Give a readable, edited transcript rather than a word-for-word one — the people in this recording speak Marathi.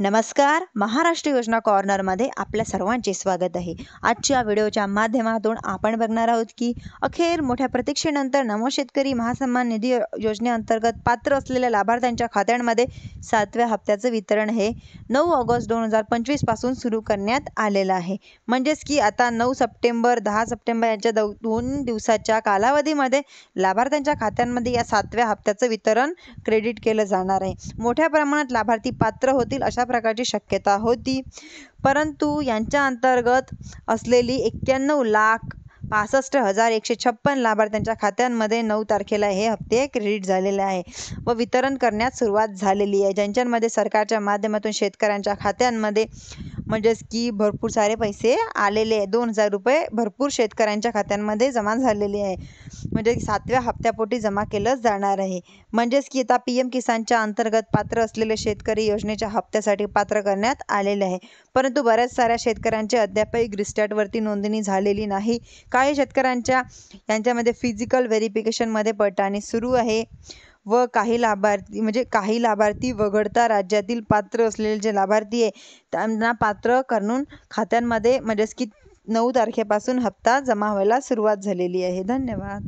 नमस्कार. महाराष्ट्र योजना कॉर्नरमध्ये आपल्या सर्वांचे स्वागत आहे. आजच्या व्हिडिओच्या माध्यमातून आपण बघणार आहोत की अखेर मोठ्या प्रतीक्षेनंतर नमो शेतकरी महासन्मान निधी योजनेअंतर्गत पात्र असलेल्या लाभार्थ्यांच्या खात्यांमध्ये 7व्या हप्त्याचं वितरण हे 9 ऑगस्ट 2025 पासून सुरू करण्यात आलेलं आहे. म्हणजेच की आता 9 सप्टेंबर 10 सप्टेंबर यांच्या 2 दिवसाच्या कालावधीमध्ये लाभार्थ्यांच्या खात्यांमध्ये या 7व्या हप्त्याचं वितरण क्रेडिट केलं जाणार आहे. मोठ्या प्रमाणात लाभार्थी पात्र होतील अशा प्रकारची शक्यता होती, परंतु यांच्या अंतर्गत असलेली 91,65,156 लाभार्थ्यांच्या खात्यांमध्ये 9 तारखेला हे हप्ते क्रेडिट झालेले आहे व वितरण करण्यास सुरुवात झालेली आहे. ज्यांच्यामध्ये सरकारच्या माध्यमातून शेतकऱ्यांच्या खात्यांमध्ये म्हणजेच की भरपूर सारे पैसे आलेले आहे. 2,000 रुपये भरपूर शेतकऱ्यांच्या खात्यांमध्ये जमा झालेले आहे. म्हणजे 7व्या हप्त्यापोटी जमा केलं जाणार आहे. म्हणजेच की आता PM किसानच्या अंतर्गत पात्र असलेले शेतकरी योजनेच्या हप्त्यासाठी पात्र करण्यात आलेले आहे. परंतु बऱ्याच साऱ्या शेतकऱ्यांची अद्यापही ग्रीस्टॅटवरती नोंदणी झालेली नाही. काही शेतकऱ्यांच्या यांच्यामध्ये फिजिकल व्हेरिफिकेशनमध्ये पडताळणी सुरू आहे व काही लाभार्थी वगळता राज्यातील पात्र असलेले जे लाभार्थी आहे त्यांना पात्र करून खात्यांमध्ये म्हणजेच की 9 तारखेपासून हप्ता जमा व्हायला सुरुवात झालेली आहे. धन्यवाद.